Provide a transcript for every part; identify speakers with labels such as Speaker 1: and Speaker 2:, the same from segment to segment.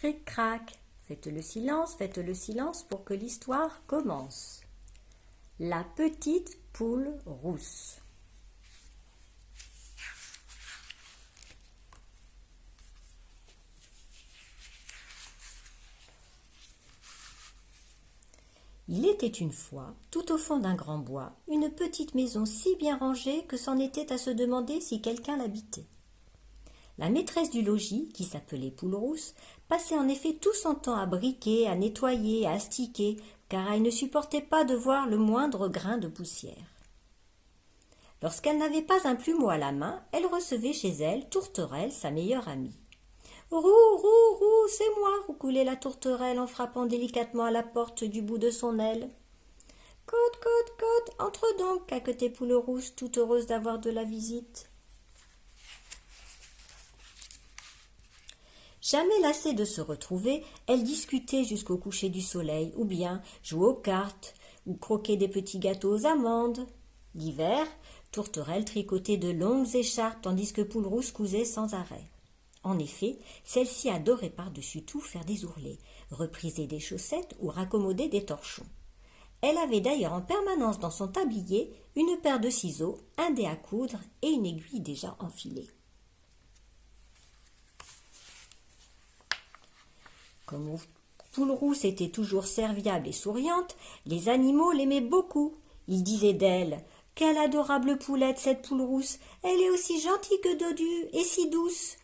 Speaker 1: Cric-crac, faites le silence pour que l'histoire commence. La petite poule rousse. Il était une fois, tout au fond d'un grand bois, une petite maison si bien rangée que c'en était à se demander si quelqu'un l'habitait. La maîtresse du logis, qui s'appelait Poule Rousse, passait en effet tout son temps à briquer, à nettoyer, à astiquer, car elle ne supportait pas de voir le moindre grain de poussière. Lorsqu'elle n'avait pas un plumeau à la main, elle recevait chez elle Tourterelle, sa meilleure amie. « Roux, roux, roux, c'est moi !» roucoulait la tourterelle en frappant délicatement à la porte du bout de son aile. « Côte, côte, côte, entre donc !» caquetait Poule Rousse, toute heureuse d'avoir de la visite. Jamais lassée de se retrouver, elles discutaient jusqu'au coucher du soleil, ou bien jouaient aux cartes, ou croquaient des petits gâteaux aux amandes. L'hiver, Tourterelle tricotait de longues écharpes, tandis que Poule Rousse cousait sans arrêt. En effet, celle-ci adorait par-dessus tout faire des ourlets, repriser des chaussettes ou raccommoder des torchons. Elle avait d'ailleurs en permanence dans son tablier une paire de ciseaux, un dé à coudre et une aiguille déjà enfilée. Comme Poule Rousse était toujours serviable et souriante, les animaux l'aimaient beaucoup. Ils disaient d'elle « Quelle adorable poulette, cette Poule Rousse! Elle est aussi gentille que dodue et si douce !»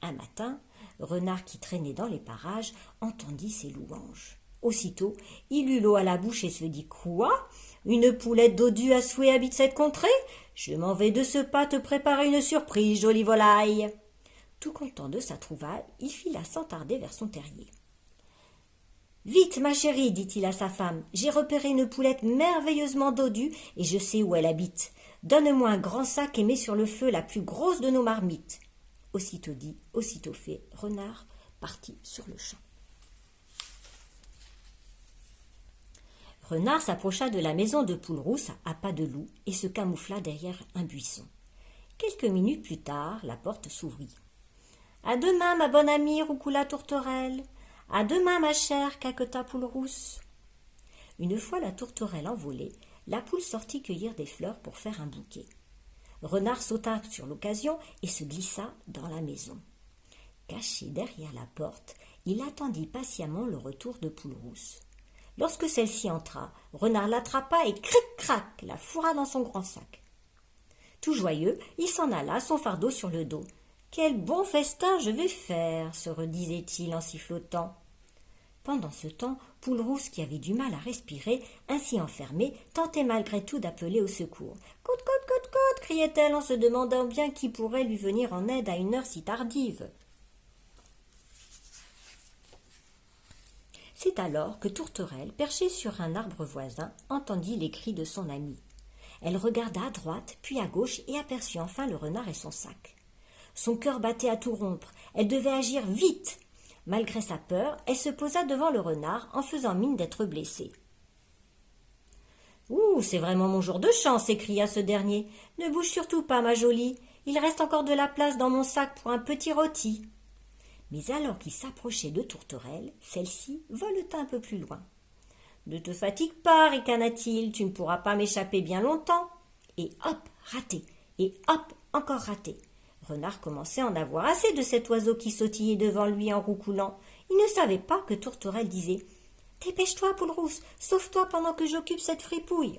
Speaker 1: Un matin, Renard qui traînait dans les parages entendit ces louanges. Aussitôt, il eut l'eau à la bouche et se dit « Quoi ? Une poulette dodue à souhait habite cette contrée ? Je m'en vais de ce pas te préparer une surprise, jolie volaille !» Tout content de sa trouvaille, il fila sans tarder vers son terrier. « Vite, ma chérie, dit-il à sa femme, j'ai repéré une poulette merveilleusement dodue et je sais où elle habite. Donne-moi un grand sac et mets sur le feu la plus grosse de nos marmites. » Aussitôt dit, aussitôt fait, Renard partit sur le champ. Renard s'approcha de la maison de Poule Rousse à pas de loup et se camoufla derrière un buisson. Quelques minutes plus tard, la porte s'ouvrit. « À demain, ma bonne amie, roucoula Tourterelle. À demain, ma chère, caqueta Poule Rousse. » Une fois la tourterelle envolée, la poule sortit cueillir des fleurs pour faire un bouquet. Renard sauta sur l'occasion et se glissa dans la maison. Caché derrière la porte, il attendit patiemment le retour de Poule Rousse. Lorsque celle-ci entra, Renard l'attrapa et cric-crac la fourra dans son grand sac. Tout joyeux, il s'en alla, son fardeau sur le dos. « Quel bon festin je vais faire !» se redisait-il en sifflotant. Pendant ce temps, Poule Rousse, qui avait du mal à respirer, ainsi enfermée, tentait malgré tout d'appeler au secours. « Côte, côte, côte, côte !» criait-elle en se demandant bien qui pourrait lui venir en aide à une heure si tardive. C'est alors que Tourterelle, perchée sur un arbre voisin, entendit les cris de son amie. Elle regarda à droite, puis à gauche, et aperçut enfin le renard et son sac. Son cœur battait à tout rompre. Elle devait agir vite. Malgré sa peur, elle se posa devant le renard en faisant mine d'être blessée. « Ouh, c'est vraiment mon jour de chance !» s'écria ce dernier. « Ne bouge surtout pas, ma jolie. Il reste encore de la place dans mon sac pour un petit rôti. » Mais alors qu'il s'approchait de Tourterelle, celle-ci voleta un peu plus loin. « Ne te fatigue pas, ricana-t-il, tu ne pourras pas m'échapper bien longtemps. » Et hop, raté. Et hop, encore raté. Renard commençait à en avoir assez de cet oiseau qui sautillait devant lui en roucoulant. Il ne savait pas que Tourterelle disait « Dépêche-toi, Poule Rousse, sauve-toi pendant que j'occupe cette fripouille. »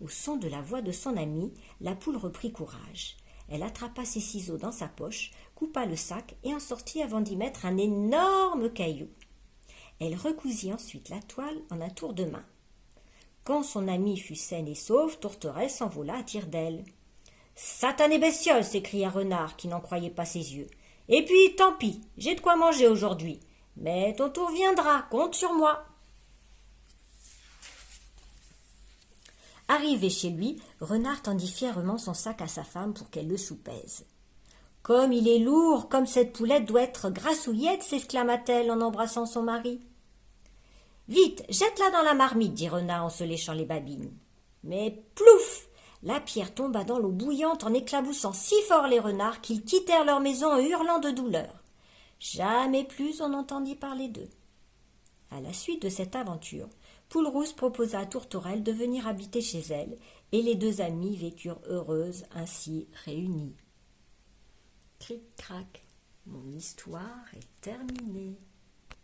Speaker 1: Au son de la voix de son amie, la poule reprit courage. Elle attrapa ses ciseaux dans sa poche, coupa le sac et en sortit avant d'y mettre un énorme caillou. Elle recousit ensuite la toile en un tour de main. Quand son amie fut saine et sauve, Tourterelle s'envola à tire-d'aile. « Satanée bestiole !» s'écria Renard, qui n'en croyait pas ses yeux. « Et puis, tant pis, j'ai de quoi manger aujourd'hui. Mais ton tour viendra, compte sur moi. » Arrivé chez lui, Renard tendit fièrement son sac à sa femme pour qu'elle le soupèse. « Comme il est lourd, comme cette poulette doit être grassouillette !» s'exclama-t-elle en embrassant son mari. « Vite, jette-la dans la marmite !» dit Renard en se léchant les babines. Mais plouf ! La pierre tomba dans l'eau bouillante en éclaboussant si fort les renards qu'ils quittèrent leur maison en hurlant de douleur. Jamais plus on n'entendit parler d'eux. À la suite de cette aventure, Poule-Rousse proposa à Tourterelle de venir habiter chez elle, et les deux amies vécurent heureuses ainsi réunies. Cric-crac, mon histoire est terminée.